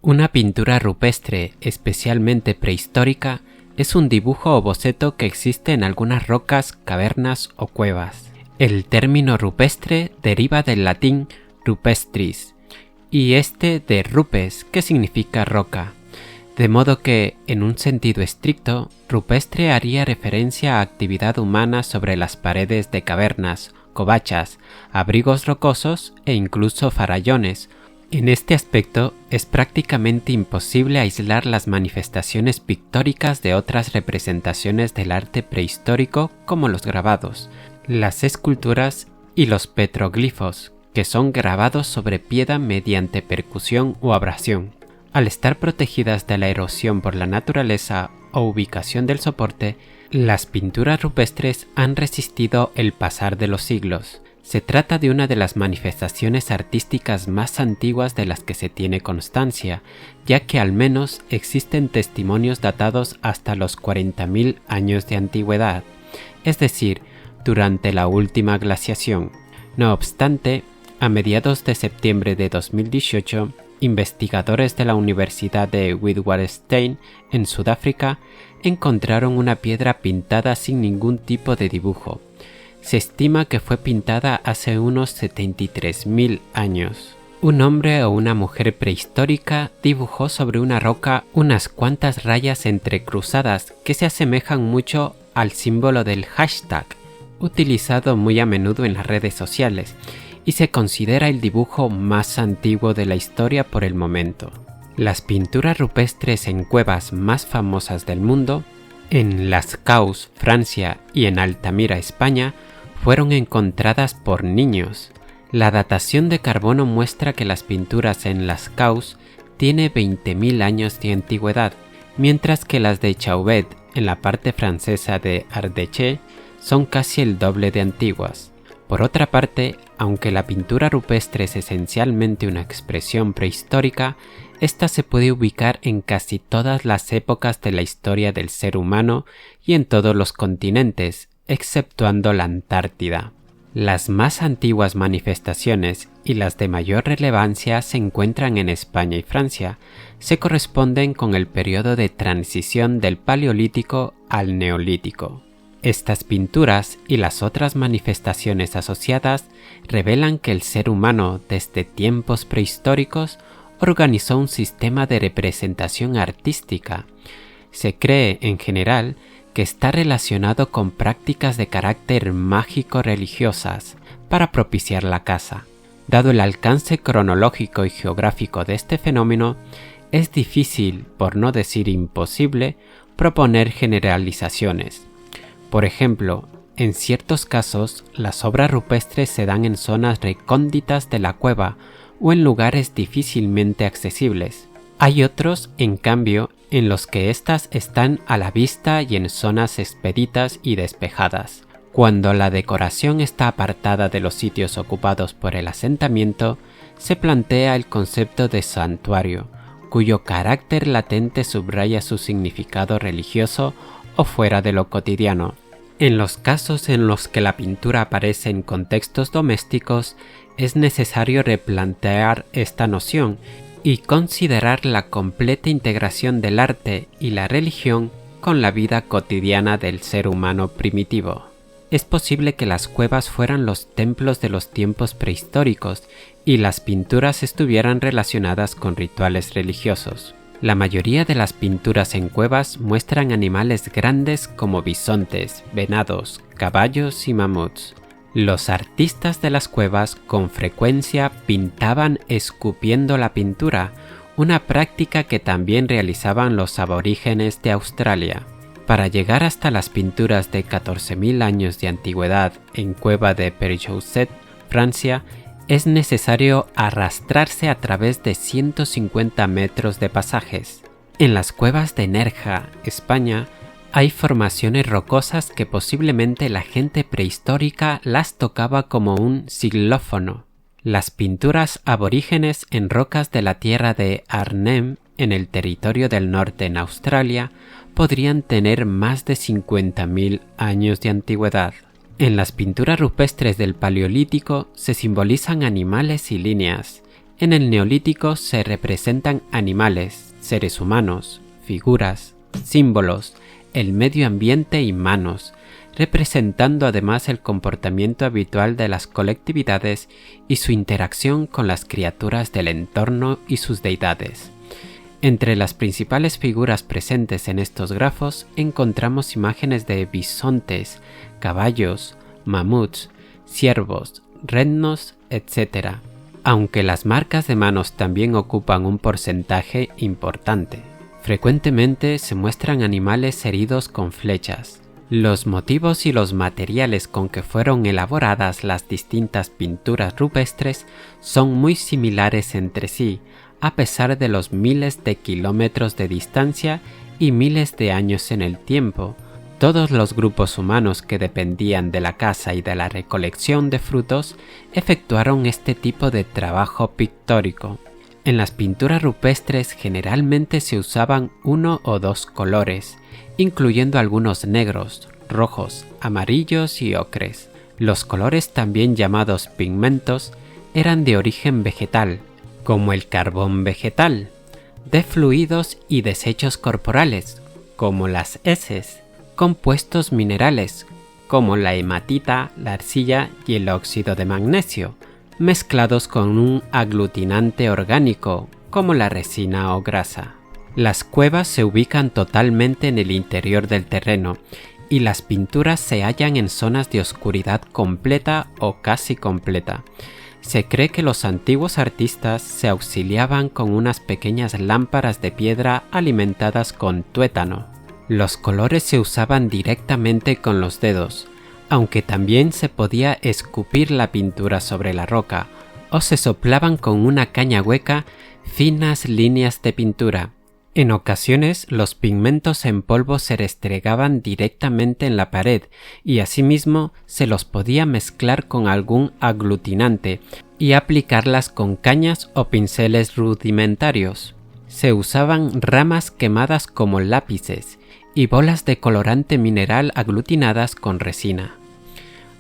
Una pintura rupestre, especialmente prehistórica, es un dibujo o boceto que existe en algunas rocas, cavernas o cuevas. El término rupestre deriva del latín rupestris, y de rupes, que significa roca. De modo que, en un sentido estricto, rupestre haría referencia a actividad humana sobre las paredes de cavernas, covachas, abrigos rocosos e incluso farallones. En este aspecto, es prácticamente imposible aislar las manifestaciones pictóricas de otras representaciones del arte prehistórico como los grabados, las esculturas y los petroglifos, que son grabados sobre piedra mediante percusión o abrasión. Al estar protegidas de la erosión por la naturaleza o ubicación del soporte, las pinturas rupestres han resistido el pasar de los siglos. Se trata de una de las manifestaciones artísticas más antiguas de las que se tiene constancia, ya que al menos existen testimonios datados hasta los 40.000 años de antigüedad, es decir, durante la última glaciación. No obstante, a mediados de septiembre de 2018, investigadores de la Universidad de Witwatersrand en Sudáfrica encontraron una piedra pintada sin ningún tipo de dibujo. Se estima que fue pintada hace unos 73.000 años. Un hombre o una mujer prehistórica dibujó sobre una roca unas cuantas rayas entrecruzadas que se asemejan mucho al símbolo del hashtag, utilizado muy a menudo en las redes sociales, y se considera el dibujo más antiguo de la historia por el momento. Las pinturas rupestres en cuevas más famosas del mundo, en Lascaux, Francia, y en Altamira, España, fueron encontradas por niños. La datación de carbono muestra que las pinturas en Lascaux tiene 20.000 años de antigüedad, mientras que las de Chauvet, en la parte francesa de Ardèche, son casi el doble de antiguas. Por otra parte, aunque la pintura rupestre es esencialmente una expresión prehistórica, esta se puede ubicar en casi todas las épocas de la historia del ser humano y en todos los continentes, exceptuando la Antártida. Las más antiguas manifestaciones y las de mayor relevancia se encuentran en España y Francia. Se corresponden con el periodo de transición del Paleolítico al Neolítico. Estas pinturas y las otras manifestaciones asociadas revelan que el ser humano desde tiempos prehistóricos organizó un sistema de representación artística. Se cree, en general, que está relacionado con prácticas de carácter mágico-religiosas para propiciar la caza. Dado el alcance cronológico y geográfico de este fenómeno, es difícil, por no decir imposible, proponer generalizaciones. Por ejemplo, en ciertos casos, las obras rupestres se dan en zonas recónditas de la cueva o en lugares difícilmente accesibles. Hay otros, en cambio, en los que éstas están a la vista y en zonas expeditas y despejadas. Cuando la decoración está apartada de los sitios ocupados por el asentamiento, se plantea el concepto de santuario, cuyo carácter latente subraya su significado religioso o fuera de lo cotidiano. En los casos en los que la pintura aparece en contextos domésticos, es necesario replantear esta noción y considerar la completa integración del arte y la religión con la vida cotidiana del ser humano primitivo. Es posible que las cuevas fueran los templos de los tiempos prehistóricos y las pinturas estuvieran relacionadas con rituales religiosos. La mayoría de las pinturas en cuevas muestran animales grandes como bisontes, venados, caballos y mamuts. Los artistas de las cuevas con frecuencia pintaban escupiendo la pintura, una práctica que también realizaban los aborígenes de Australia. Para llegar hasta las pinturas de 14.000 años de antigüedad en Cueva de Peyresourde, Francia, es necesario arrastrarse a través de 150 metros de pasajes. En las cuevas de Nerja, España, hay formaciones rocosas que posiblemente la gente prehistórica las tocaba como un xilófono. Las pinturas aborígenes en rocas de la tierra de Arnhem, en el territorio del norte en Australia, podrían tener más de 50.000 años de antigüedad. En las pinturas rupestres del Paleolítico se simbolizan animales y líneas. En el Neolítico se representan animales, seres humanos, figuras, símbolos, el medio ambiente y manos, representando además el comportamiento habitual de las colectividades y su interacción con las criaturas del entorno y sus deidades. Entre las principales figuras presentes en estos grafos encontramos imágenes de bisontes, caballos, mamuts, ciervos, renos, etc., aunque las marcas de manos también ocupan un porcentaje importante. Frecuentemente se muestran animales heridos con flechas. Los motivos y los materiales con que fueron elaboradas las distintas pinturas rupestres son muy similares entre sí, a pesar de los miles de kilómetros de distancia y miles de años en el tiempo. Todos los grupos humanos que dependían de la caza y de la recolección de frutos efectuaron este tipo de trabajo pictórico. En las pinturas rupestres generalmente se usaban uno o dos colores, incluyendo algunos negros, rojos, amarillos y ocres. Los colores, también llamados pigmentos, eran de origen vegetal, como el carbón vegetal, de fluidos y desechos corporales, como las heces, compuestos minerales, como la hematita, la arcilla y el óxido de magnesio, mezclados con un aglutinante orgánico, como la resina o grasa. Las cuevas se ubican totalmente en el interior del terreno, y las pinturas se hallan en zonas de oscuridad completa o casi completa. Se cree que los antiguos artistas se auxiliaban con unas pequeñas lámparas de piedra alimentadas con tuétano. Los colores se usaban directamente con los dedos, aunque también se podía escupir la pintura sobre la roca, o se soplaban con una caña hueca finas líneas de pintura. En ocasiones los pigmentos en polvo se restregaban directamente en la pared y asimismo se los podía mezclar con algún aglutinante y aplicarlas con cañas o pinceles rudimentarios. Se usaban ramas quemadas como lápices y bolas de colorante mineral aglutinadas con resina.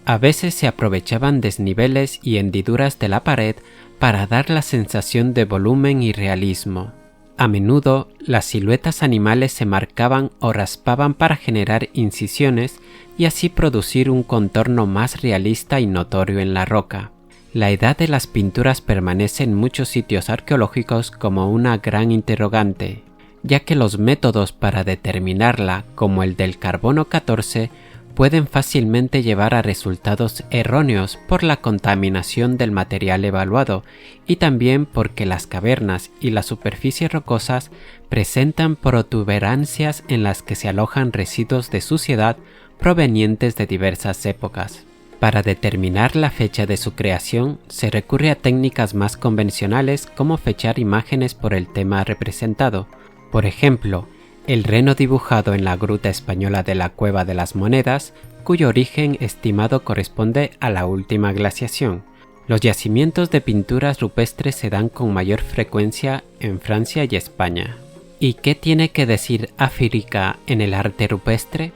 A veces se aprovechaban desniveles y hendiduras de la pared para dar la sensación de volumen y realismo. A menudo, las siluetas animales se marcaban o raspaban para generar incisiones y así producir un contorno más realista y notorio en la roca. La edad de las pinturas permanece en muchos sitios arqueológicos como una gran interrogante, ya que los métodos para determinarla, como el del carbono 14, pueden fácilmente llevar a resultados erróneos por la contaminación del material evaluado y también porque las cavernas y las superficies rocosas presentan protuberancias en las que se alojan residuos de suciedad provenientes de diversas épocas. Para determinar la fecha de su creación, se recurre a técnicas más convencionales como fechar imágenes por el tema representado. Por ejemplo, el reno dibujado en la gruta española de la Cueva de las Monedas, cuyo origen estimado corresponde a la última glaciación. Los yacimientos de pinturas rupestres se dan con mayor frecuencia en Francia y España. ¿Y qué tiene que decir África en el arte rupestre?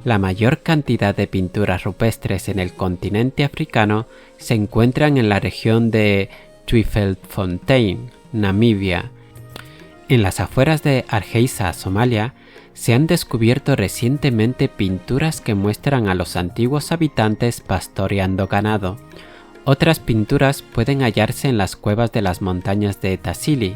La mayor cantidad de pinturas rupestres en el continente africano se encuentran en la región de Tweefontein, Namibia. En las afueras de Hargeisa, Somalia, se han descubierto recientemente pinturas que muestran a los antiguos habitantes pastoreando ganado. Otras pinturas pueden hallarse en las cuevas de las montañas de Tassili,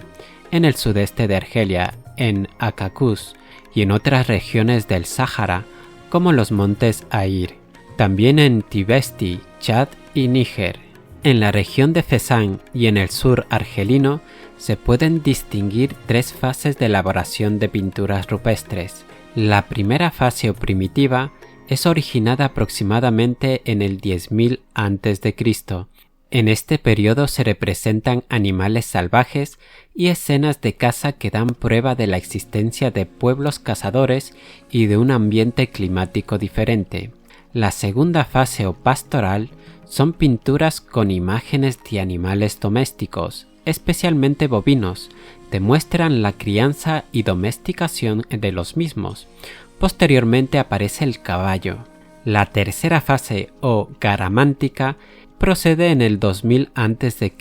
en el sudeste de Argelia, en Akakus y en otras regiones del Sáhara, como los montes Air. También en Tibesti, Chad y Níger. En la región de Fezzan y en el sur argelino se pueden distinguir tres fases de elaboración de pinturas rupestres. La primera fase o primitiva es originada aproximadamente en el 10.000 a.C. En este periodo se representan animales salvajes y escenas de caza que dan prueba de la existencia de pueblos cazadores y de un ambiente climático diferente. La segunda fase o pastoral son pinturas con imágenes de animales domésticos, especialmente bovinos, demuestran la crianza y domesticación de los mismos. Posteriormente aparece el caballo. La tercera fase o garamántica procede en el 2000 a.C.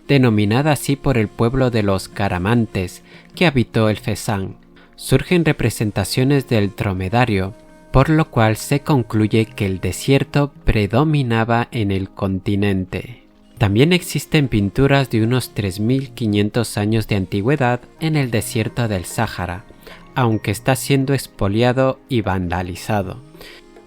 denominada así por el pueblo de los Caramantes que habitó el Fezzan. Surgen representaciones del dromedario, por lo cual se concluye que el desierto predominaba en el continente. También existen pinturas de unos 3.500 años de antigüedad en el desierto del Sáhara, aunque está siendo expoliado y vandalizado.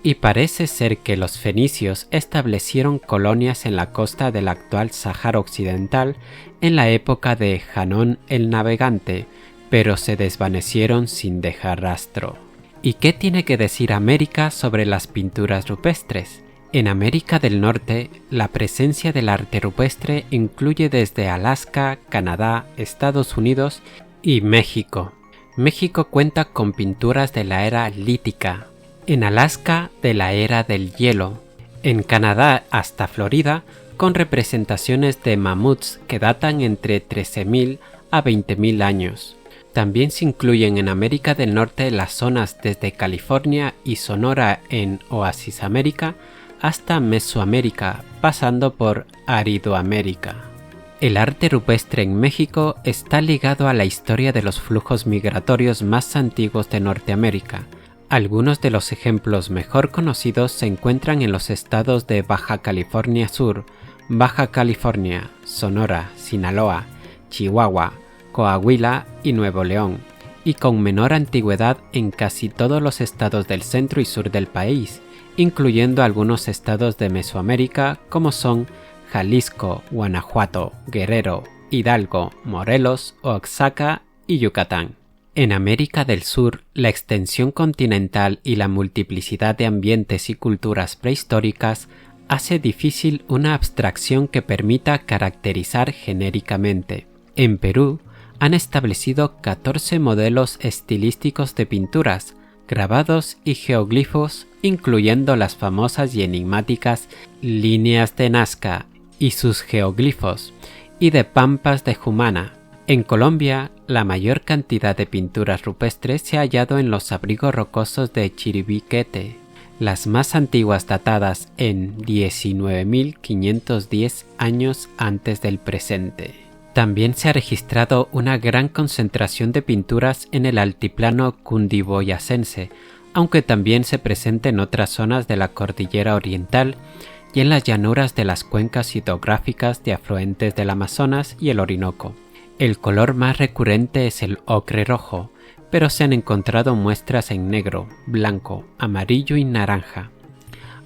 Y parece ser que los fenicios establecieron colonias en la costa del actual Sáhara Occidental en la época de Janón el Navegante, pero se desvanecieron sin dejar rastro. ¿Y qué tiene que decir América sobre las pinturas rupestres? En América del Norte, la presencia del arte rupestre incluye desde Alaska, Canadá, Estados Unidos y México. México cuenta con pinturas de la era lítica, en Alaska de la era del hielo, en Canadá hasta Florida con representaciones de mamuts que datan entre 13.000 a 20.000 años. También se incluyen en América del Norte las zonas desde California y Sonora en Oasis América hasta Mesoamérica, pasando por Aridoamérica. El arte rupestre en México está ligado a la historia de los flujos migratorios más antiguos de Norteamérica. Algunos de los ejemplos mejor conocidos se encuentran en los estados de Baja California Sur, Baja California, Sonora, Sinaloa, Chihuahua, Coahuila y Nuevo León, y con menor antigüedad en casi todos los estados del centro y sur del país, incluyendo algunos estados de Mesoamérica como son Jalisco, Guanajuato, Guerrero, Hidalgo, Morelos, Oaxaca y Yucatán. En América del Sur, la extensión continental y la multiplicidad de ambientes y culturas prehistóricas hace difícil una abstracción que permita caracterizar genéricamente. En Perú, han establecido 14 modelos estilísticos de pinturas, grabados y geoglifos, incluyendo las famosas y enigmáticas líneas de Nazca y sus geoglifos, y de Pampas de Jumana. En Colombia, la mayor cantidad de pinturas rupestres se ha hallado en los abrigos rocosos de Chiribiquete, las más antiguas datadas en 19.510 años antes del presente. También se ha registrado una gran concentración de pinturas en el altiplano cundiboyacense, aunque también se presenta en otras zonas de la cordillera oriental y en las llanuras de las cuencas hidrográficas de afluentes del Amazonas y el Orinoco. El color más recurrente es el ocre rojo, pero se han encontrado muestras en negro, blanco, amarillo y naranja.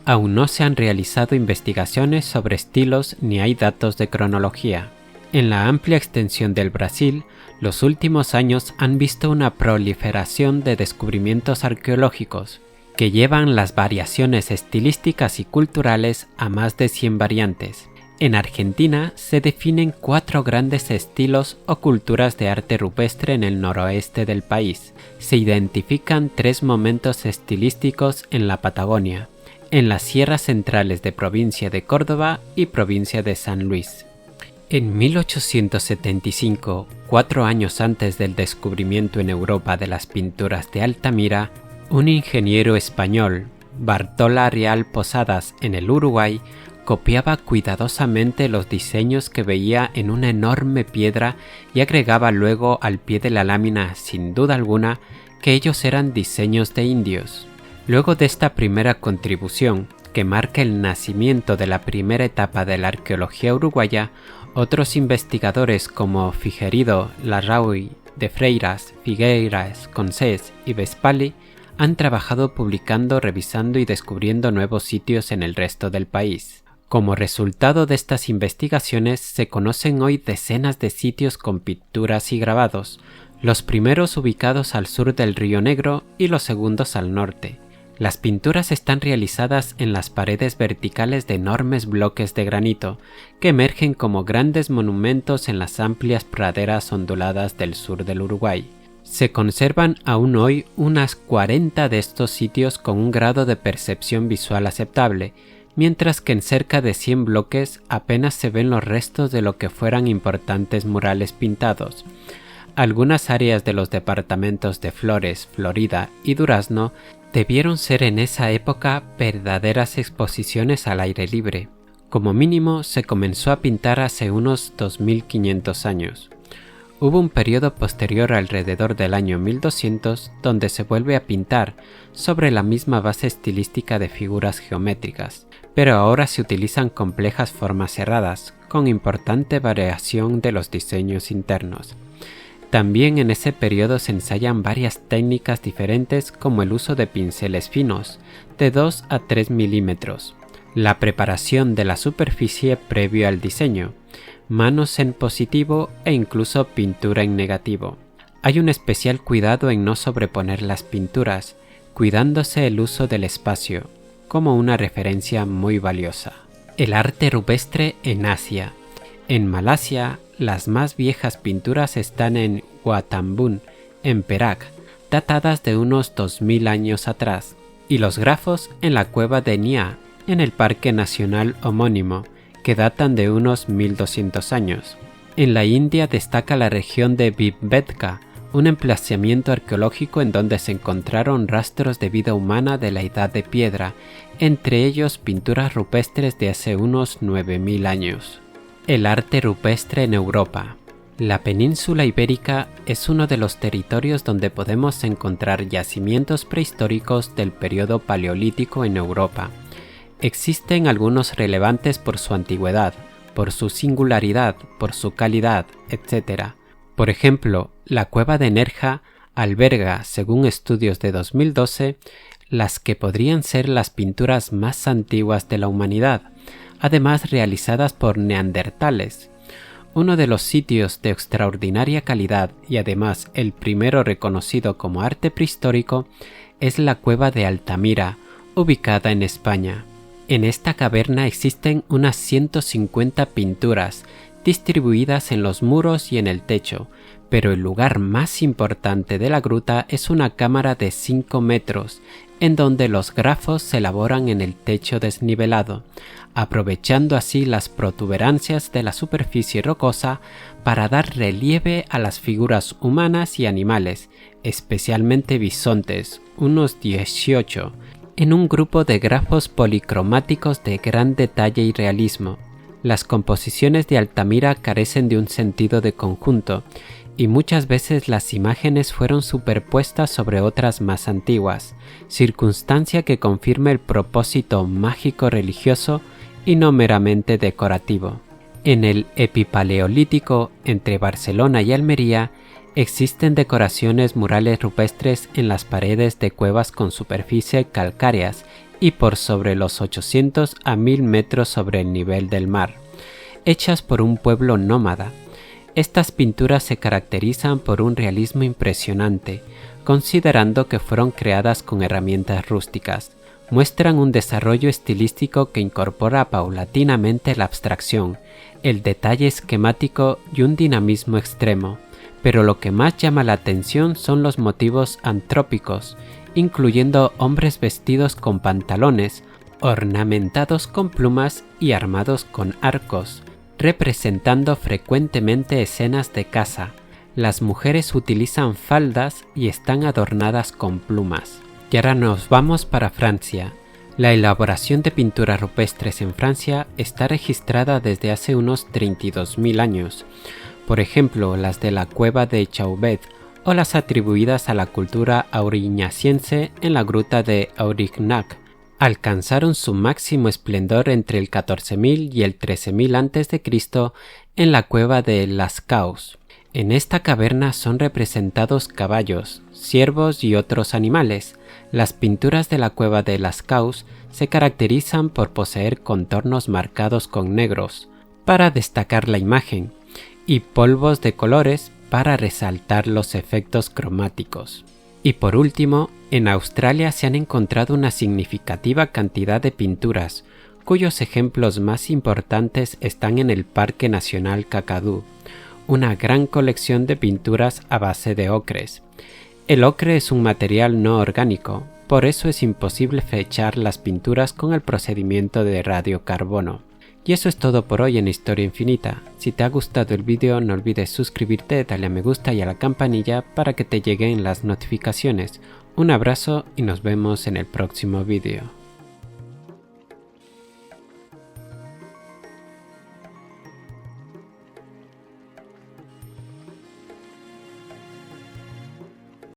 Aún no se han realizado investigaciones sobre estilos ni hay datos de cronología. En la amplia extensión del Brasil, los últimos años han visto una proliferación de descubrimientos arqueológicos que llevan las variaciones estilísticas y culturales a más de 100 variantes. En Argentina se definen 4 grandes estilos o culturas de arte rupestre en el noroeste del país. Se identifican 3 momentos estilísticos en la Patagonia, en las sierras centrales de provincia de Córdoba y provincia de San Luis. En 1875, 4 años antes del descubrimiento en Europa de las pinturas de Altamira, un ingeniero español, Bartola Real Posadas, en el Uruguay, copiaba cuidadosamente los diseños que veía en una enorme piedra y agregaba luego al pie de la lámina, sin duda alguna, que ellos eran diseños de indios. Luego de esta primera contribución, que marca el nacimiento de la primera etapa de la arqueología uruguaya, otros investigadores como Figueiredo, Larrauri, de Freiras, Figueiras, Concés y Vespali han trabajado publicando, revisando y descubriendo nuevos sitios en el resto del país. Como resultado de estas investigaciones se conocen hoy decenas de sitios con pinturas y grabados, los primeros ubicados al sur del Río Negro y los segundos al norte. Las pinturas están realizadas en las paredes verticales de enormes bloques de granito que emergen como grandes monumentos en las amplias praderas onduladas del sur del Uruguay. Se conservan aún hoy unas 40 de estos sitios con un grado de percepción visual aceptable, mientras que en cerca de 100 bloques apenas se ven los restos de lo que fueran importantes murales pintados. Algunas áreas de los departamentos de Flores, Florida y Durazno debieron ser en esa época verdaderas exposiciones al aire libre, Como mínimo se comenzó a pintar hace unos 2500 años. Hubo un periodo posterior alrededor del año 1200 donde se vuelve a pintar sobre la misma base estilística de figuras geométricas, pero ahora se utilizan complejas formas cerradas, con importante variación de los diseños internos. También en ese periodo se ensayan varias técnicas diferentes como el uso de pinceles finos, de 2 a 3 milímetros, la preparación de la superficie previo al diseño, manos en positivo e incluso pintura en negativo. Hay un especial cuidado en no sobreponer las pinturas, cuidándose el uso del espacio, como una referencia muy valiosa. El arte rupestre en Asia. En Malasia, las más viejas pinturas están en Wat Tambun, en Perak, datadas de unos 2000 años atrás, y los grafos en la cueva de Nia, en el Parque Nacional homónimo, que datan de unos 1200 años. En la India destaca la región de Bhimbetka, un emplazamiento arqueológico en donde se encontraron rastros de vida humana de la Edad de Piedra, entre ellos pinturas rupestres de hace unos 9000 años. El arte rupestre en Europa. La península ibérica es uno de los territorios donde podemos encontrar yacimientos prehistóricos del periodo paleolítico en Europa. Existen algunos relevantes por su antigüedad, por su singularidad, por su calidad, etc. Por ejemplo, la cueva de Nerja alberga, según estudios de 2012, las que podrían ser las pinturas más antiguas de la humanidad, además realizadas por neandertales. Uno de los sitios de extraordinaria calidad y además el primero reconocido como arte prehistórico es la cueva de Altamira, ubicada en España. En esta caverna existen unas 150 pinturas, distribuidas en los muros y en el techo, pero el lugar más importante de la gruta es una cámara de 5 metros, en donde los grafos se elaboran en el techo desnivelado, aprovechando así las protuberancias de la superficie rocosa para dar relieve a las figuras humanas y animales, especialmente bisontes, unos 18, en un grupo de grafos policromáticos de gran detalle y realismo. Las composiciones de Altamira carecen de un sentido de conjunto, y muchas veces las imágenes fueron superpuestas sobre otras más antiguas, circunstancia que confirma el propósito mágico religioso y no meramente decorativo. En el Epipaleolítico, entre Barcelona y Almería, existen decoraciones murales rupestres en las paredes de cuevas con superficie calcáreas y por sobre los 800 a 1000 metros sobre el nivel del mar, hechas por un pueblo nómada. Estas pinturas se caracterizan por un realismo impresionante, considerando que fueron creadas con herramientas rústicas. Muestran un desarrollo estilístico que incorpora paulatinamente la abstracción, el detalle esquemático y un dinamismo extremo, pero lo que más llama la atención son los motivos antrópicos, incluyendo hombres vestidos con pantalones, ornamentados con plumas y armados con arcos, representando frecuentemente escenas de caza. Las mujeres utilizan faldas y están adornadas con plumas. Y ahora nos vamos para Francia. La elaboración de pinturas rupestres en Francia está registrada desde hace unos 32.000 años. Por ejemplo, las de la cueva de Chauvet o las atribuidas a la cultura aurignaciense en la gruta de Aurignac. Alcanzaron su máximo esplendor entre el 14.000 y el 13.000 a.C. en la cueva de Lascaux. En esta caverna son representados caballos, ciervos y otros animales. Las pinturas de la cueva de Lascaux se caracterizan por poseer contornos marcados con negros, para destacar la imagen, y polvos de colores para resaltar los efectos cromáticos. Y por último, en Australia se han encontrado una significativa cantidad de pinturas, cuyos ejemplos más importantes están en el Parque Nacional Kakadu, una gran colección de pinturas a base de ocres. El ocre es un material no orgánico, por eso es imposible fechar las pinturas con el procedimiento de radiocarbono. Y eso es todo por hoy en Historia Infinita. Si te ha gustado el vídeo no olvides suscribirte, darle a me gusta y a la campanilla para que te lleguen las notificaciones. Un abrazo y nos vemos en el próximo vídeo.